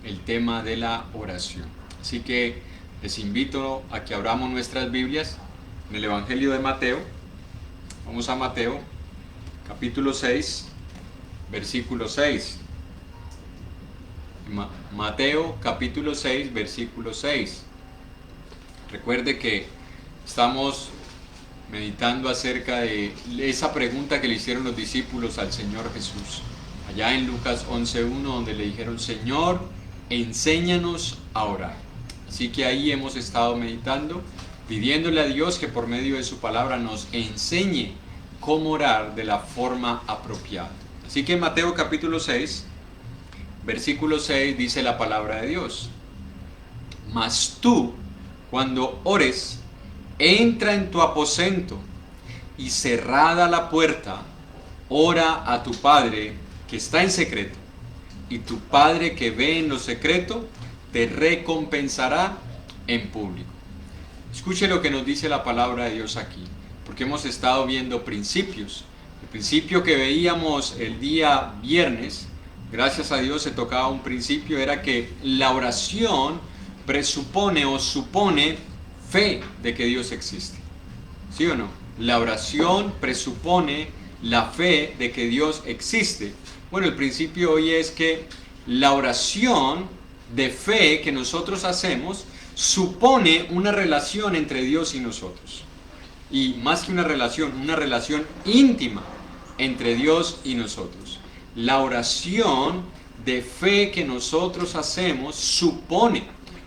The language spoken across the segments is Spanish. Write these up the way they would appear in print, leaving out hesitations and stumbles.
el tema de la oración. Así que les invito a que abramos nuestras Biblias en el Evangelio de Mateo. Vamos a Mateo, capítulo 6, versículo 6. Mateo, capítulo 6, versículo 6. Recuerde que estamos meditando acerca de esa pregunta que le hicieron los discípulos al Señor Jesús. Allá en Lucas 11:1, donde le dijeron: Señor, enséñanos a orar. Así que ahí hemos estado meditando, pidiéndole a Dios que por medio de su palabra nos enseñe cómo orar de la forma apropiada. Así que en Mateo capítulo 6, versículo 6 dice la palabra de Dios: Mas tú, cuando ores, entra en tu aposento y cerrada la puerta, ora a tu Padre que está en secreto, y tu Padre que ve en lo secreto te recompensará en público. Escuche lo que nos dice la palabra de Dios aquí, porque hemos estado viendo principios. El principio que veíamos el día viernes, gracias a Dios se tocaba un principio, era que la oración presupone o supone fe de que Dios existe. ¿Sí o no? La oración presupone la fe de que Dios existe. Bueno, el principio hoy es que la oración de fe que nosotros hacemos supone una relación entre Dios y nosotros. Y más que una relación íntima entre Dios y nosotros. La oración de fe que nosotros hacemos supone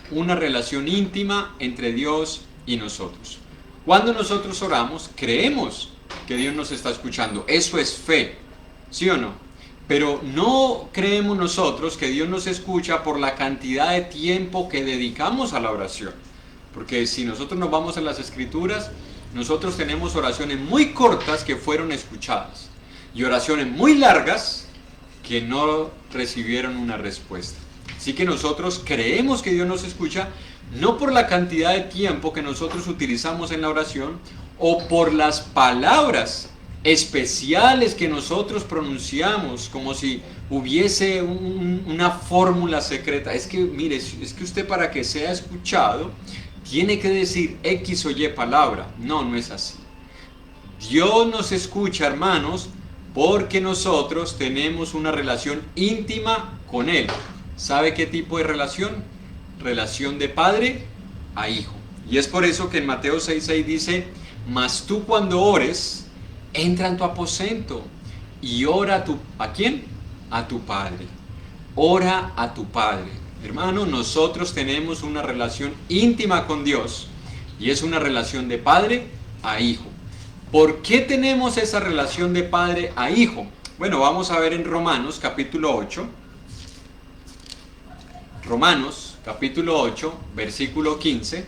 una relación íntima entre Dios y nosotros. Cuando nosotros oramos, creemos que Dios nos está escuchando. Eso es fe, ¿sí o no? Pero no creemos nosotros que Dios nos escucha por la cantidad de tiempo que dedicamos a la oración. Porque si nosotros nos vamos a las Escrituras, nosotros tenemos oraciones muy cortas que fueron escuchadas y oraciones muy largas que no recibieron una respuesta. Así que nosotros creemos que Dios nos escucha no por la cantidad de tiempo que nosotros utilizamos en la oración o por las palabras especiales que nosotros pronunciamos, como si hubiese una fórmula secreta. Es que, mire, es que usted, para que sea escuchado, tiene que decir X o Y palabra. No, no es así. Dios nos escucha, hermanos, porque nosotros tenemos una relación íntima con Él. ¿Sabe qué tipo de relación? Relación de padre a hijo. Y es por eso que en Mateo 6:6 dice: Mas tú, cuando ores, entra en tu aposento y ora ¿a quién? A tu Padre. Ora a tu Padre. Hermano, nosotros tenemos una relación íntima con Dios y es una relación de padre a hijo. ¿Por qué tenemos esa relación de padre a hijo? Bueno, vamos a ver en Romanos capítulo 8. Romanos capítulo 8, versículo 15.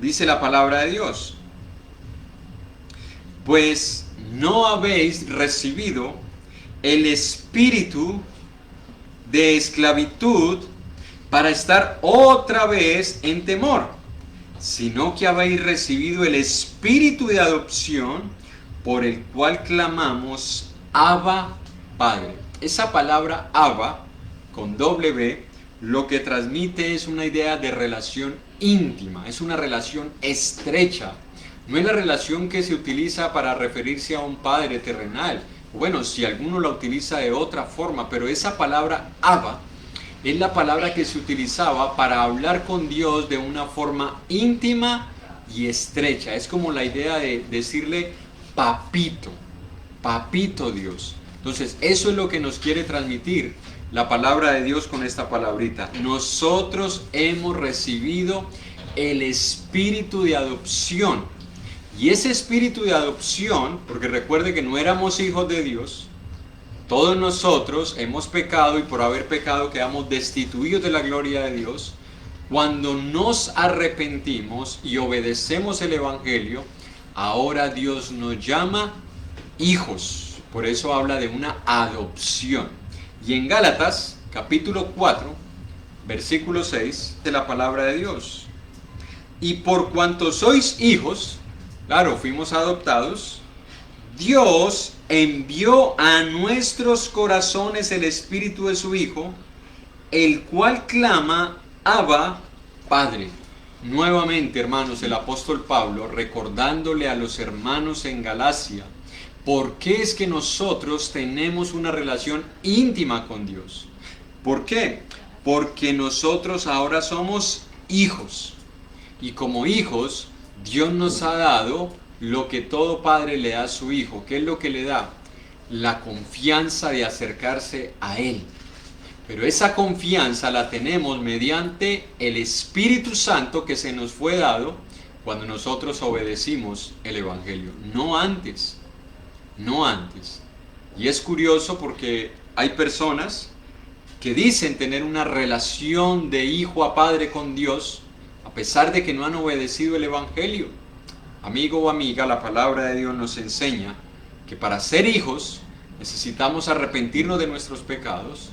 Dice la palabra de Dios: Pues no habéis recibido el espíritu de esclavitud para estar otra vez en temor, sino que habéis recibido el espíritu de adopción, por el cual clamamos: Abba, Padre. Esa palabra Abba, con doble B, lo que transmite es una idea de relación íntima, es una relación estrecha. No es la relación que se utiliza para referirse a un padre terrenal. Bueno, si alguno la utiliza de otra forma, pero esa palabra Abba es la palabra que se utilizaba para hablar con Dios de una forma íntima y estrecha. Es como la idea de decirle papito, papito Dios. Entonces, eso es lo que nos quiere transmitir la palabra de Dios con esta palabrita. Nosotros hemos recibido el espíritu de adopción. Y ese espíritu de adopción, porque recuerde que no éramos hijos de Dios, todos nosotros hemos pecado y por haber pecado quedamos destituidos de la gloria de Dios. Cuando nos arrepentimos y obedecemos el Evangelio, ahora Dios nos llama hijos. Por eso habla de una adopción. Y en Gálatas, capítulo 4, versículo 6, de la palabra de Dios: Y por cuanto sois hijos, claro, fuimos adoptados, Dios envió a nuestros corazones el Espíritu de su Hijo, el cual clama, Abba, Padre. Nuevamente, hermanos, el apóstol Pablo recordándole a los hermanos en Galacia, ¿por qué es que nosotros tenemos una relación íntima con Dios? ¿Por qué? Porque nosotros ahora somos hijos. Y como hijos, Dios nos ha dado lo que todo padre le da a su hijo. ¿Qué es lo que le da? La confianza de acercarse a Él. Pero esa confianza la tenemos mediante el Espíritu Santo que se nos fue dado cuando nosotros obedecimos el Evangelio. No antes. No antes. Y es curioso porque hay personas que dicen tener una relación de hijo a padre con Dios, a pesar de que no han obedecido el Evangelio. Amigo o amiga, la palabra de Dios nos enseña que para ser hijos necesitamos arrepentirnos de nuestros pecados,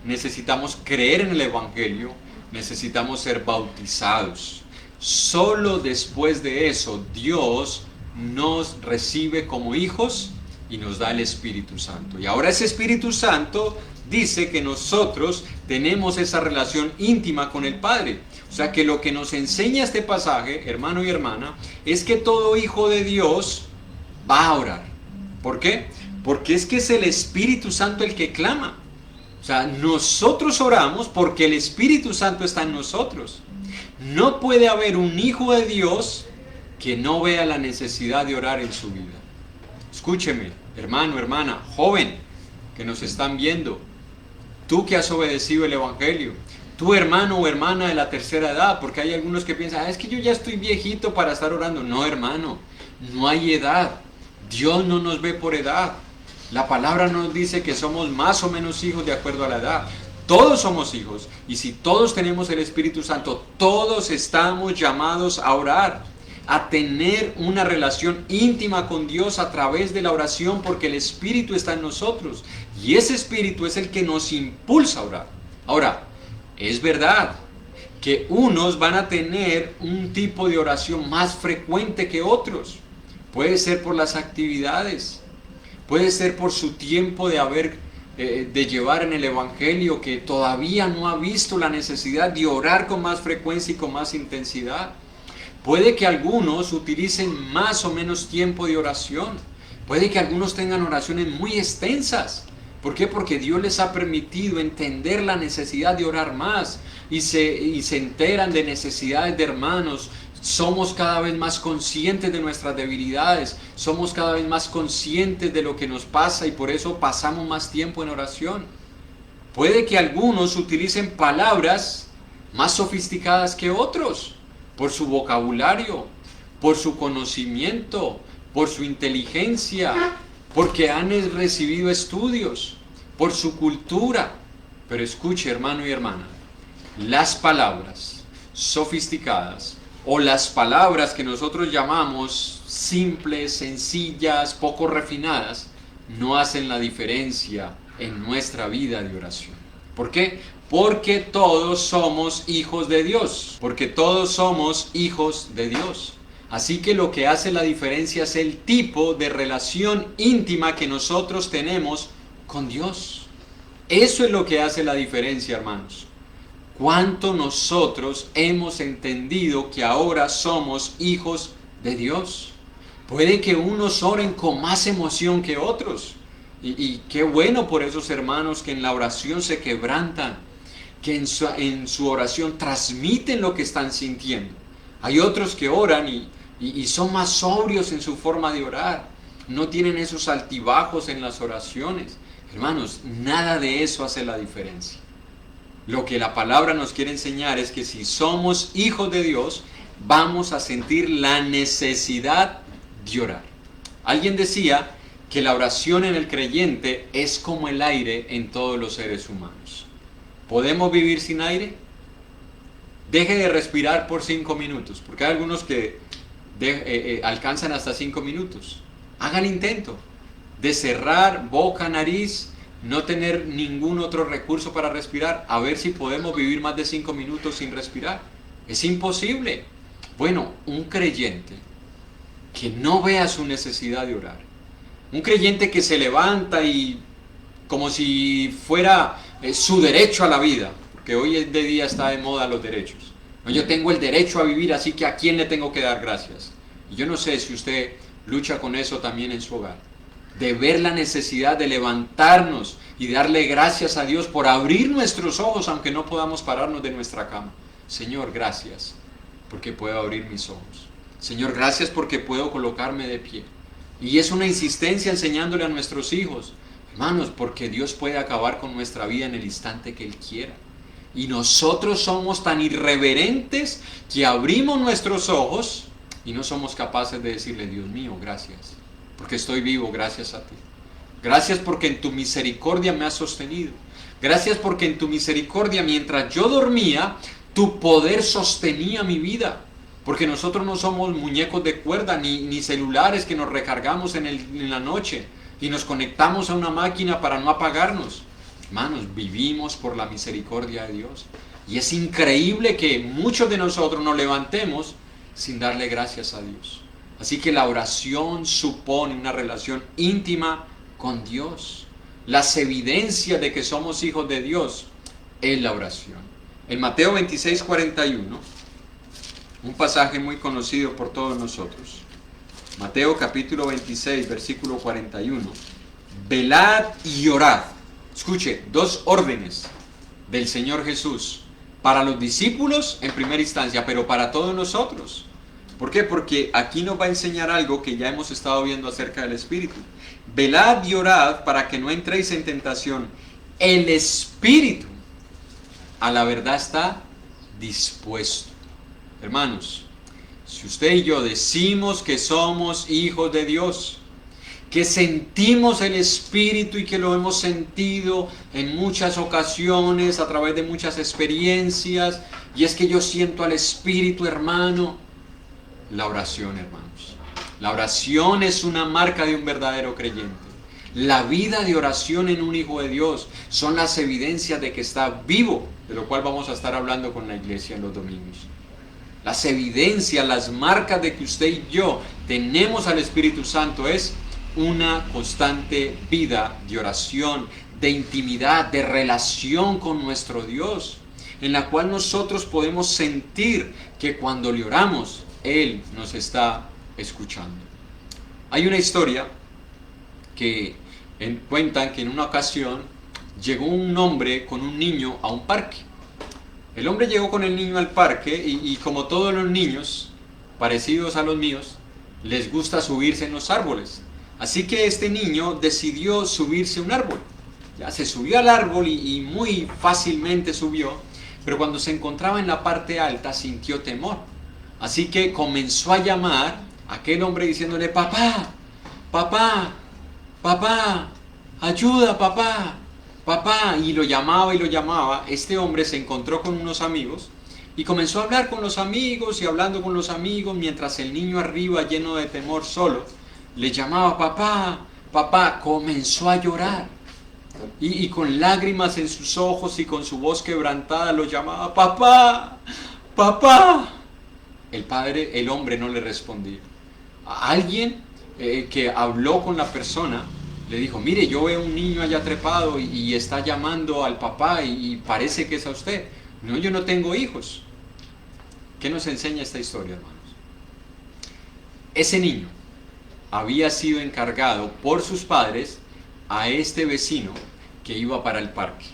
necesitamos creer en el Evangelio, necesitamos ser bautizados. Solo después de eso Dios nos recibe como hijos y nos da el Espíritu Santo. Y ahora ese Espíritu Santo dice que nosotros tenemos esa relación íntima con el Padre. O sea que lo que nos enseña este pasaje, hermano y hermana, es que todo hijo de Dios va a orar. ¿Por qué? Porque es que es el Espíritu Santo el que clama. O sea, nosotros oramos porque el Espíritu Santo está en nosotros. No puede haber un hijo de Dios que no vea la necesidad de orar en su vida. Escúcheme, hermano, hermana, joven que nos están viendo, tú que has obedecido el Evangelio, tú hermano o hermana de la tercera edad, porque hay algunos que piensan, es que yo ya estoy viejito para estar orando. No, hermano, no hay edad. Dios no nos ve por edad. La palabra nos dice que somos más o menos hijos de acuerdo a la edad. Todos somos hijos, y si todos tenemos el Espíritu Santo, todos estamos llamados a orar, a tener una relación íntima con Dios a través de la oración, porque el Espíritu está en nosotros, y ese Espíritu es el que nos impulsa a orar. Ahora, es verdad que unos van a tener un tipo de oración más frecuente que otros. Puede ser por las actividades, puede ser por su tiempo de llevar en el Evangelio, que todavía no ha visto la necesidad de orar con más frecuencia y con más intensidad. Puede que algunos utilicen más o menos tiempo de oración. Puede que algunos tengan oraciones muy extensas. ¿Por qué? Porque Dios les ha permitido entender la necesidad de orar más y se enteran de necesidades de hermanos. Somos cada vez más conscientes de nuestras debilidades, somos cada vez más conscientes de lo que nos pasa y por eso pasamos más tiempo en oración. Puede que algunos utilicen palabras más sofisticadas que otros, por su vocabulario, por su conocimiento, por su inteligencia, porque han recibido estudios, por su cultura. Pero escuche, hermano y hermana, las palabras sofisticadas o las palabras que nosotros llamamos simples, sencillas, poco refinadas, no hacen la diferencia en nuestra vida de oración. ¿Por qué? Porque todos somos hijos de Dios. Porque todos somos hijos de Dios. Así que lo que hace la diferencia es el tipo de relación íntima que nosotros tenemos con Dios. Eso es lo que hace la diferencia, hermanos. ¿Cuánto nosotros hemos entendido que ahora somos hijos de Dios? Puede que unos oren con más emoción que otros. Y qué bueno por esos hermanos que en la oración se quebrantan, que en su oración transmiten lo que están sintiendo. Hay otros que oran y son más sobrios en su forma de orar. No tienen esos altibajos en las oraciones. Hermanos, nada de eso hace la diferencia. Lo que la palabra nos quiere enseñar es que si somos hijos de Dios, vamos a sentir la necesidad de orar. Alguien decía que la oración en el creyente es como el aire en todos los seres humanos. ¿Podemos vivir sin aire? Deje de respirar por 5 minutos, porque hay algunos que alcanzan hasta 5 minutos. Hagan intento de cerrar boca, nariz, no tener ningún otro recurso para respirar, a ver si podemos vivir más de 5 minutos sin respirar. Es imposible. Bueno, un creyente que no vea su necesidad de orar, Un creyente que se levanta y como si fuera su derecho a la vida, porque hoy en día está de moda los derechos. No, yo tengo el derecho a vivir, así que ¿a quién le tengo que dar gracias? Y yo no sé si usted lucha con eso también en su hogar, de ver la necesidad de levantarnos y darle gracias a Dios por abrir nuestros ojos, aunque no podamos pararnos de nuestra cama. Señor, gracias, porque puedo abrir mis ojos. Señor, gracias porque puedo colocarme de pie. Y es una insistencia enseñándole a nuestros hijos, hermanos, porque Dios puede acabar con nuestra vida en el instante que Él quiera. Y nosotros somos tan irreverentes que abrimos nuestros ojos y no somos capaces de decirle, Dios mío, gracias, porque estoy vivo gracias a ti. Gracias porque en tu misericordia me has sostenido. Gracias porque en tu misericordia, mientras yo dormía, tu poder sostenía mi vida. Porque nosotros no somos muñecos de cuerda ni celulares que nos recargamos en la noche y nos conectamos a una máquina para no apagarnos. Hermanos, vivimos por la misericordia de Dios. Y es increíble que muchos de nosotros nos levantemos sin darle gracias a Dios. Así que la oración supone una relación íntima con Dios. Las evidencias de que somos hijos de Dios es la oración. En Mateo 26:41, un pasaje muy conocido por todos nosotros. Mateo capítulo 26, versículo 41. Velad y orad. Escuche, dos órdenes del Señor Jesús para los discípulos en primera instancia, pero para todos nosotros. ¿Por qué? Porque aquí nos va a enseñar algo que ya hemos estado viendo acerca del Espíritu. Velad y orad para que no entréis en tentación. El Espíritu a la verdad está dispuesto. Hermanos, si usted y yo decimos que somos hijos de Dios, que sentimos el Espíritu y que lo hemos sentido en muchas ocasiones a través de muchas experiencias, y es que yo siento al Espíritu, hermano, la oración, hermanos. La oración es una marca de un verdadero creyente. La vida de oración en un hijo de Dios son las evidencias de que está vivo, de lo cual vamos a estar hablando con la iglesia en los domingos. Las evidencias, las marcas de que usted y yo tenemos al Espíritu Santo es una constante vida de oración, de intimidad, de relación con nuestro Dios, en la cual nosotros podemos sentir que cuando le oramos, Él nos está escuchando. Hay una historia que cuentan que en una ocasión llegó un hombre con un niño a un parque. El hombre llegó con el niño al parque y como todos los niños, parecidos a los míos, les gusta subirse en los árboles. Así que este niño decidió subirse a un árbol. Ya se subió al árbol y muy fácilmente subió, pero cuando se encontraba en la parte alta sintió temor. Así que comenzó a llamar a aquel hombre diciéndole, papá, papá, papá, ayuda papá, papá. Y lo llamaba y lo llamaba. Este hombre se encontró con unos amigos y comenzó a hablar con los amigos y hablando con los amigos mientras el niño arriba lleno de temor solo le llamaba papá, papá. Comenzó a llorar y con lágrimas en sus ojos y con su voz quebrantada lo llamaba papá, papá. El hombre no le respondía. Alguien que habló con la persona le dijo, mire, yo veo un niño allá trepado y está llamando al papá y parece que es a usted. No, yo no tengo hijos. ¿Qué nos enseña esta historia, hermanos? Ese niño había sido encargado por sus padres a este vecino que iba para el parque.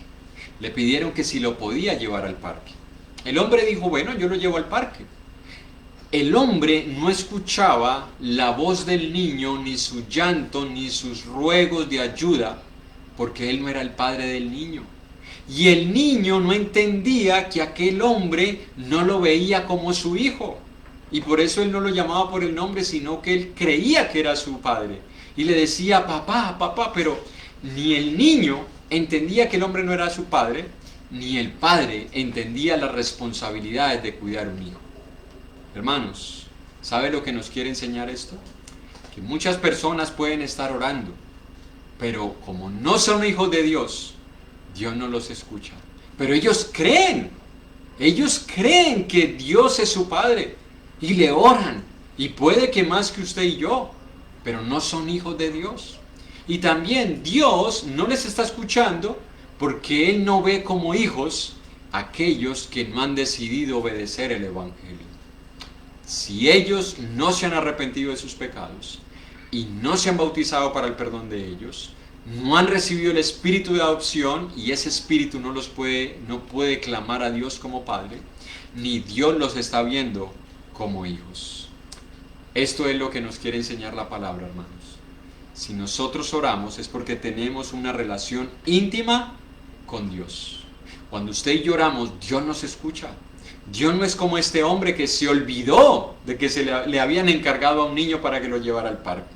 Le pidieron que si lo podía llevar al parque. El hombre dijo, bueno, yo lo llevo al parque. El hombre no escuchaba la voz del niño, ni su llanto, ni sus ruegos de ayuda, porque él no era el padre del niño. Y el niño no entendía que aquel hombre no lo veía como su hijo. Y por eso él no lo llamaba por el nombre, sino que él creía que era su padre. Y le decía, papá, papá, pero ni el niño entendía que el hombre no era su padre, ni el padre entendía las responsabilidades de cuidar un hijo. Hermanos, ¿sabe lo que nos quiere enseñar esto? Que muchas personas pueden estar orando, pero como no son hijos de Dios, Dios no los escucha. Pero ellos creen que Dios es su Padre y le oran, y puede que más que usted y yo, pero no son hijos de Dios. Y también Dios no les está escuchando porque Él no ve como hijos aquellos que no han decidido obedecer el Evangelio. Si ellos no se han arrepentido de sus pecados y no se han bautizado para el perdón de ellos, no han recibido el espíritu de adopción y ese espíritu no puede clamar a Dios como Padre, ni Dios los está viendo como hijos. Esto es lo que nos quiere enseñar la palabra, hermanos. Si nosotros oramos es porque tenemos una relación íntima con Dios. Cuando usted y yo oramos, Dios nos escucha. Dios no es como este hombre que se olvidó de que le habían encargado a un niño para que lo llevara al parque.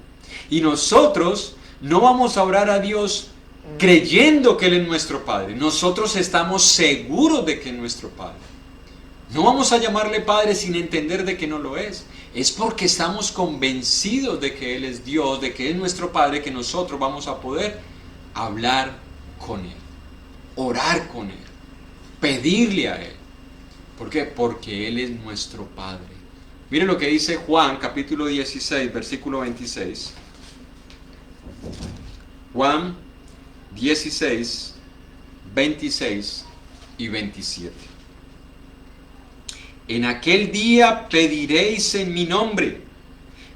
Y nosotros no vamos a orar a Dios creyendo que Él es nuestro Padre. Nosotros estamos seguros de que es nuestro Padre. No vamos a llamarle Padre sin entender de que no lo es. Es porque estamos convencidos de que Él es Dios, de que es nuestro Padre, que nosotros vamos a poder hablar con Él, orar con Él, pedirle a Él. ¿Por qué? Porque Él es nuestro Padre. Mire lo que dice Juan capítulo 16, versículo 26. Juan 16, 26 y 27. En aquel día pediréis en mi nombre,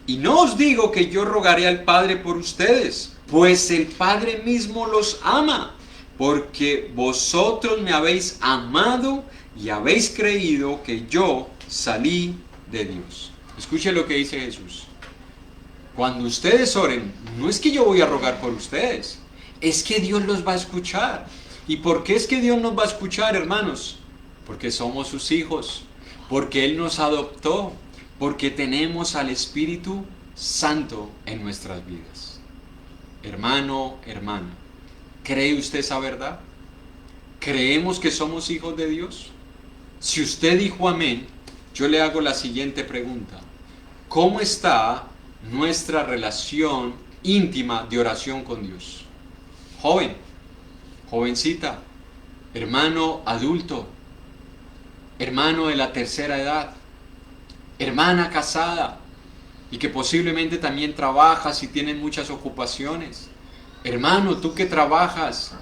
y no os digo que yo rogaré al Padre por ustedes, pues el Padre mismo los ama, porque vosotros me habéis amado y habéis creído que yo salí de Dios. Escuche lo que dice Jesús. Cuando ustedes oren, no es que yo voy a rogar por ustedes, es que Dios los va a escuchar. ¿Y por qué es que Dios nos va a escuchar, hermanos? Porque somos sus hijos, porque Él nos adoptó, porque tenemos al Espíritu Santo en nuestras vidas. Hermano, hermana, ¿cree usted esa verdad? ¿Creemos que somos hijos de Dios? Si usted dijo amén, yo le hago la siguiente pregunta. ¿Cómo está nuestra relación íntima de oración con Dios? Joven, jovencita, hermano adulto, hermano de la tercera edad, hermana casada y que posiblemente también trabajas y tienes muchas ocupaciones. Hermano, tú que trabajas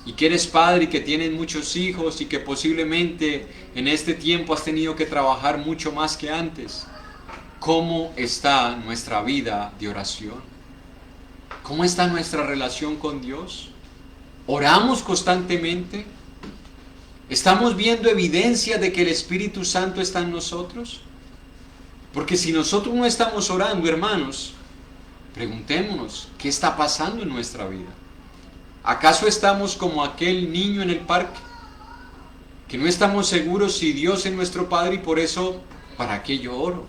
y que eres padre y que tienes muchos hijos y que posiblemente en este tiempo has tenido que trabajar mucho más que antes. ¿Cómo está nuestra vida de oración? ¿Cómo está nuestra relación con Dios? ¿Oramos constantemente? ¿Estamos viendo evidencia de que el Espíritu Santo está en nosotros? Porque si nosotros no estamos orando, hermanos, preguntémonos, ¿qué está pasando en nuestra vida? ¿Acaso estamos como aquel niño en el parque? Que no estamos seguros si Dios es nuestro Padre y por eso, ¿para qué yo oro?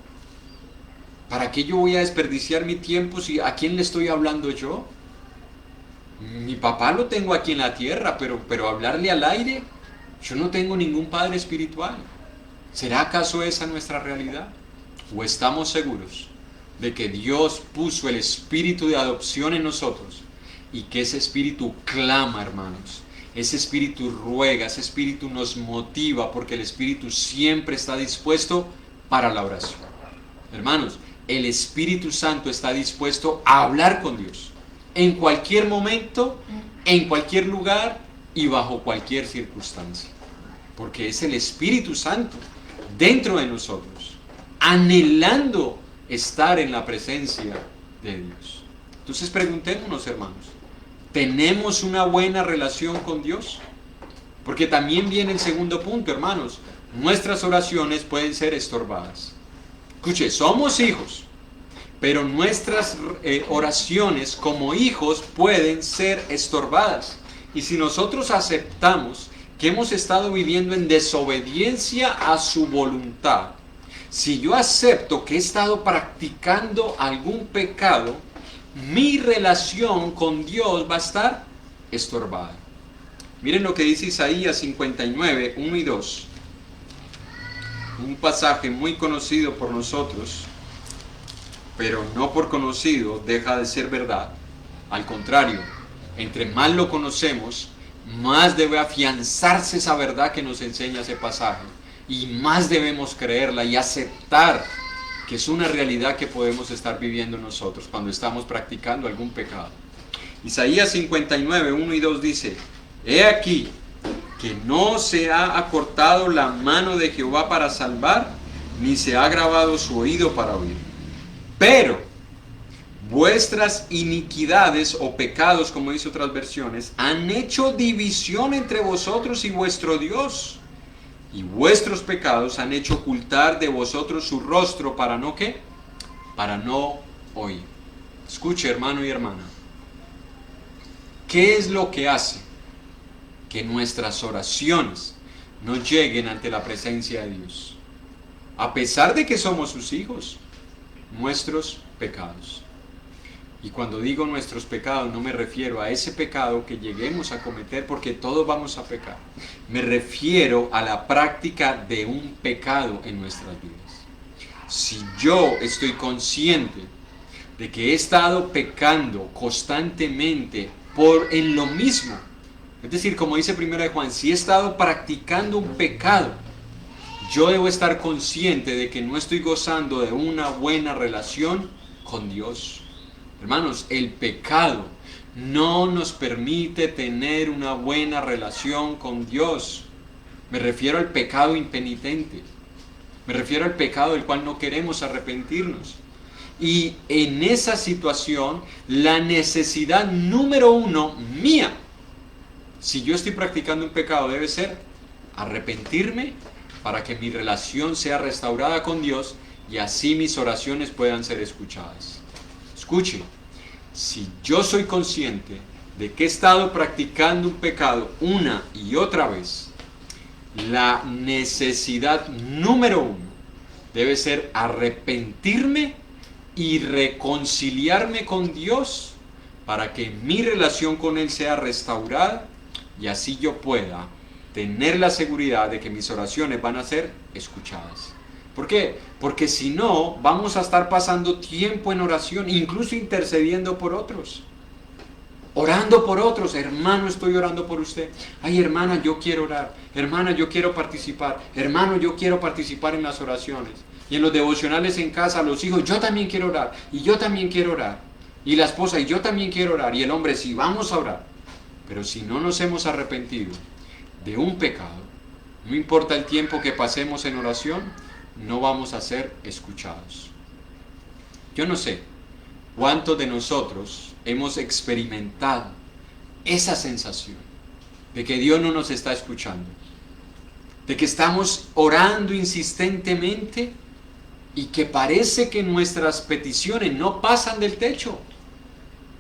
¿Para qué yo voy a desperdiciar mi tiempo si a quién le estoy hablando yo? Mi papá lo tengo aquí en la tierra, pero hablarle al aire, yo no tengo ningún padre espiritual. ¿Será acaso esa nuestra realidad? ¿O estamos seguros de que Dios puso el espíritu de adopción en nosotros y que ese espíritu clama, hermanos? Ese espíritu ruega, ese espíritu nos motiva porque el espíritu siempre está dispuesto para la oración. Hermanos, el Espíritu Santo está dispuesto a hablar con Dios en cualquier momento, en cualquier lugar y bajo cualquier circunstancia. Porque es el Espíritu Santo dentro de nosotros, anhelando estar en la presencia de Dios. Entonces preguntémonos, hermanos, ¿tenemos una buena relación con Dios? Porque también viene el segundo punto, hermanos. Nuestras oraciones pueden ser estorbadas. Escuche, somos hijos, pero nuestras oraciones como hijos pueden ser estorbadas. Y si nosotros aceptamos que hemos estado viviendo en desobediencia a su voluntad, si yo acepto que he estado practicando algún pecado, mi relación con Dios va a estar estorbada. Miren lo que dice Isaías 59, 1 y 2. Un pasaje muy conocido por nosotros, pero no por conocido deja de ser verdad. Al contrario, entre más lo conocemos, más debe afianzarse esa verdad que nos enseña ese pasaje y más debemos creerla y aceptar que es una realidad que podemos estar viviendo nosotros cuando estamos practicando algún pecado. Isaías 59, 1 y 2 dice: He aquí que no se ha acortado la mano de Jehová para salvar, ni se ha grabado su oído para oír. Pero vuestras iniquidades o pecados, como dice otras versiones, han hecho división entre vosotros y vuestro Dios. Y vuestros pecados han hecho ocultar de vosotros su rostro para no ¿qué? Para no oír. Escuche, hermano y hermana. ¿Qué es lo que hace que nuestras oraciones no lleguen ante la presencia de Dios? A pesar de que somos sus hijos, nuestros pecados. Y cuando digo nuestros pecados, no me refiero a ese pecado que lleguemos a cometer, porque todos vamos a pecar. Me refiero a la práctica de un pecado en nuestras vidas. Si yo estoy consciente de que he estado pecando constantemente en lo mismo, es decir, como dice 1 de Juan, si he estado practicando un pecado, yo debo estar consciente de que no estoy gozando de una buena relación con Dios. Hermanos, el pecado no nos permite tener una buena relación con Dios. Me refiero al pecado impenitente. Me refiero al pecado del cual no queremos arrepentirnos. Y en esa situación, la necesidad número uno mía, si yo estoy practicando un pecado, debe ser arrepentirme para que mi relación sea restaurada con Dios y así mis oraciones puedan ser escuchadas. Escuche, si yo soy consciente de que he estado practicando un pecado una y otra vez, la necesidad número uno debe ser arrepentirme y reconciliarme con Dios para que mi relación con Él sea restaurada y así yo pueda tener la seguridad de que mis oraciones van a ser escuchadas. ¿Por qué? Porque si no, vamos a estar pasando tiempo en oración, incluso intercediendo por otros. Orando por otros. Hermano, estoy orando por usted. Ay, hermana, yo quiero orar. Hermana, yo quiero participar. Hermano, yo quiero participar en las oraciones. Y en los devocionales en casa, los hijos, yo también quiero orar. Y yo también quiero orar. Y la esposa, y yo también quiero orar. Y el hombre, sí, vamos a orar. Pero si no nos hemos arrepentido de un pecado, no importa el tiempo que pasemos en oración, no vamos a ser escuchados. Yo no sé cuántos de nosotros hemos experimentado esa sensación de que Dios no nos está escuchando, de que estamos orando insistentemente y que parece que nuestras peticiones no pasan del techo.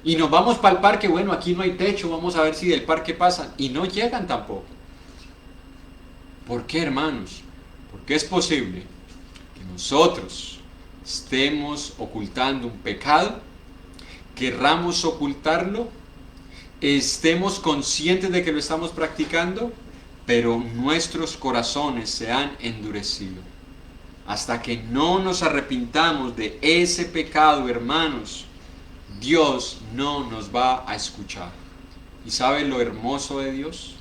Y nos vamos para el parque, bueno, aquí no hay techo, vamos a ver si del parque pasan. Y no llegan tampoco. ¿Por qué, hermanos? Porque es posible que nosotros estemos ocultando un pecado, querramos ocultarlo, estemos conscientes de que lo estamos practicando, pero nuestros corazones se han endurecido. Hasta que no nos arrepintamos de ese pecado, hermanos, Dios no nos va a escuchar. ¿Y sabe lo hermoso de Dios?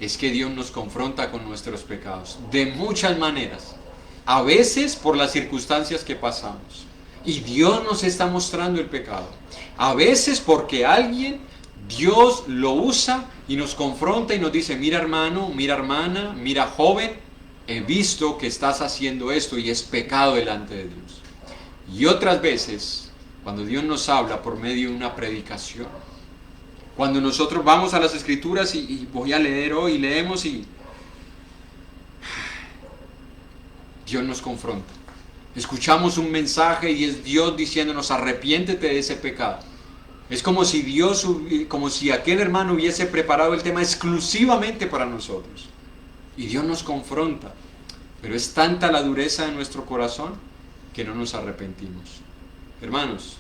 Es que Dios nos confronta con nuestros pecados de muchas maneras, a veces por las circunstancias que pasamos, y Dios nos está mostrando el pecado, a veces porque alguien, Dios lo usa y nos confronta y nos dice: mira, hermano, mira, hermana, mira, joven, he visto que estás haciendo esto y es pecado delante de Dios. Y otras veces cuando Dios nos habla por medio de una predicación, cuando nosotros vamos a las Escrituras y voy a leer hoy, y leemos y Dios nos confronta. Escuchamos un mensaje y es Dios diciéndonos: arrepiéntete de ese pecado. Es como si aquel hermano hubiese preparado el tema exclusivamente para nosotros. Y Dios nos confronta. Pero es tanta la dureza de nuestro corazón que no nos arrepentimos. Hermanos,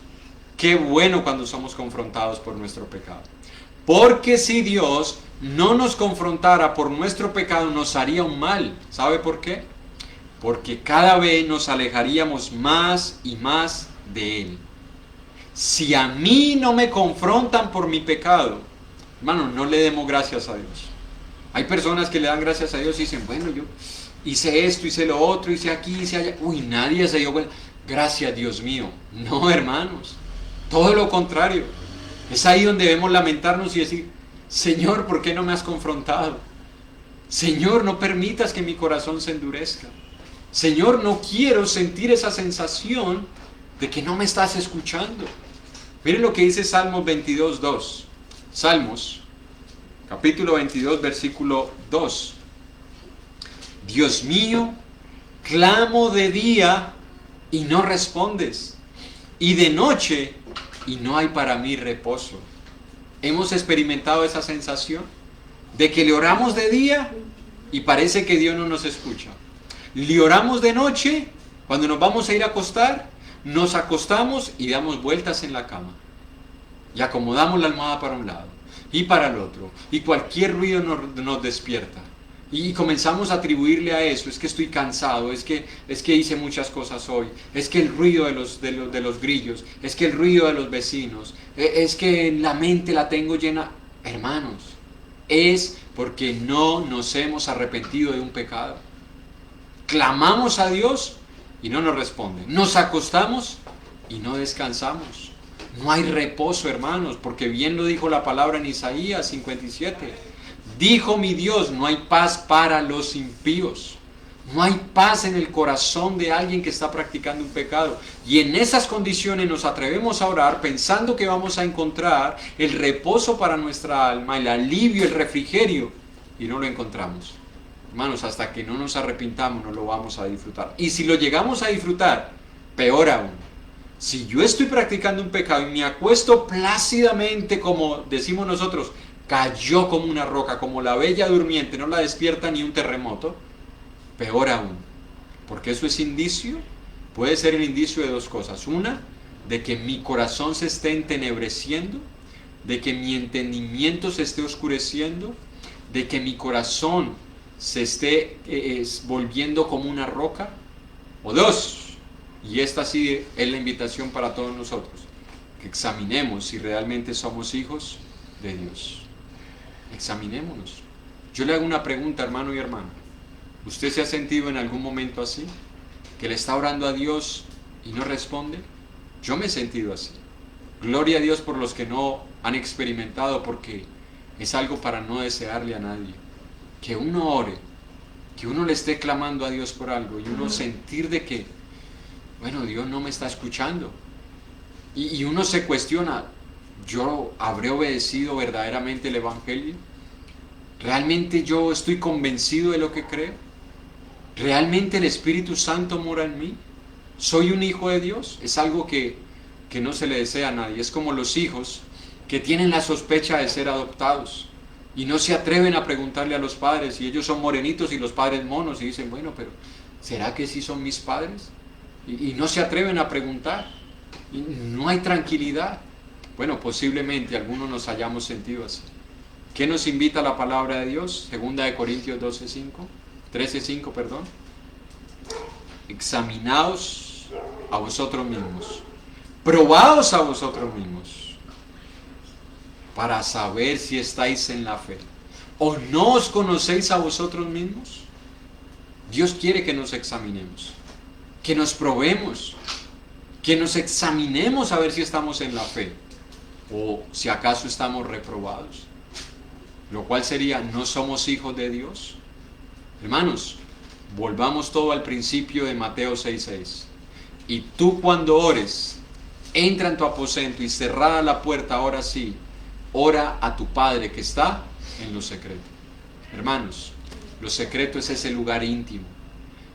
qué bueno cuando somos confrontados por nuestro pecado. Porque si Dios no nos confrontara por nuestro pecado, nos haría un mal. ¿Sabe por qué? Porque cada vez nos alejaríamos más y más de Él. Si a mí no me confrontan por mi pecado, hermano, no le demos gracias a Dios. Hay personas que le dan gracias a Dios y dicen: bueno, yo hice esto, hice lo otro, hice aquí, hice allá. Uy, nadie se dio cuenta. Gracias, Dios mío. No, hermanos. Todo lo contrario. Es ahí donde debemos lamentarnos y decir, Señor, ¿por qué no me has confrontado? Señor, no permitas que mi corazón se endurezca. Señor, no quiero sentir esa sensación de que no me estás escuchando. Miren lo que dice Salmos 22:2. Salmos, capítulo 22, versículo 2. Dios mío, clamo de día y no respondes, y de noche y no hay para mí reposo. ¿Hemos experimentado esa sensación de que le oramos de día y parece que Dios no nos escucha? Le oramos de noche, cuando nos vamos a ir a acostar, nos acostamos y damos vueltas en la cama. Y acomodamos la almohada para un lado y para el otro. Y cualquier ruido nos despierta. Y comenzamos a atribuirle a eso. Es que estoy cansado, es que hice muchas cosas hoy. Es que el ruido de los grillos, es que el ruido de los vecinos, es que la mente la tengo llena. Hermanos, es porque no nos hemos arrepentido de un pecado. Clamamos a Dios y no nos responde. Nos acostamos y no descansamos. No hay reposo, hermanos, porque bien lo dijo la palabra en Isaías 57. Dijo mi Dios, no hay paz para los impíos. No hay paz en el corazón de alguien que está practicando un pecado. Y en esas condiciones nos atrevemos a orar pensando que vamos a encontrar el reposo para nuestra alma, el alivio, el refrigerio. Y no lo encontramos. Hermanos, hasta que no nos arrepintamos no lo vamos a disfrutar. Y si lo llegamos a disfrutar, peor aún. Si yo estoy practicando un pecado y me acuesto plácidamente, como decimos nosotros, cayó como una roca, como la bella durmiente, no la despierta ni un terremoto, peor aún. Porque eso es indicio, puede ser el indicio de dos cosas. Una, de que mi corazón se esté entenebreciendo, de que mi entendimiento se esté oscureciendo, de que mi corazón se esté volviendo como una roca. O dos, y esta sí es la invitación para todos nosotros, que examinemos si realmente somos hijos de Dios. Examinémonos. Yo le hago una pregunta, hermano y hermana. ¿Usted se ha sentido en algún momento así? ¿Que le está orando a Dios y no responde? Yo me he sentido así. Gloria a Dios por los que no han experimentado, porque es algo para no desearle a nadie. Que uno ore, que uno le esté clamando a Dios por algo y uno sentir de que, bueno, Dios no me está escuchando. Y uno se cuestiona, ¿yo habré obedecido verdaderamente el Evangelio? ¿Realmente yo estoy convencido de lo que creo? ¿Realmente el Espíritu Santo mora en mí? ¿Soy un hijo de Dios? Es algo que no se le desea a nadie. Es como los hijos que tienen la sospecha de ser adoptados y no se atreven a preguntarle a los padres, y ellos son morenitos y los padres monos, y dicen, bueno, pero ¿será que sí son mis padres? Y no se atreven a preguntar. Y no hay tranquilidad. Bueno, posiblemente algunos nos hayamos sentido así. ¿Qué nos invita la palabra de Dios? 2 Corintios 13:5, perdón. Examinaos a vosotros mismos, probaos a vosotros mismos, para saber si estáis en la fe. ¿O no os conocéis a vosotros mismos? Dios quiere que nos examinemos, que nos probemos, que nos examinemos a ver si estamos en la fe, o si acaso estamos reprobados. Lo cual sería, ¿no somos hijos de Dios? Hermanos, volvamos todo al principio de Mateo 6:6. Y tú cuando ores, entra en tu aposento y cerrada la puerta, ahora sí, ora a tu Padre que está en lo secreto. Hermanos, lo secreto es ese lugar íntimo.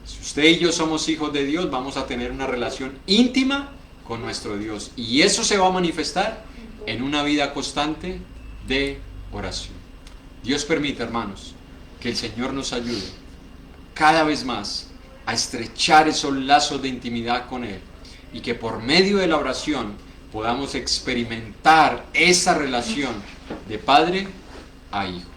Si usted y yo somos hijos de Dios, vamos a tener una relación íntima con nuestro Dios. Y eso se va a manifestar en una vida constante de oración. Dios permita, hermanos, que el Señor nos ayude cada vez más a estrechar esos lazos de intimidad con Él, y que por medio de la oración podamos experimentar esa relación de padre a hijo.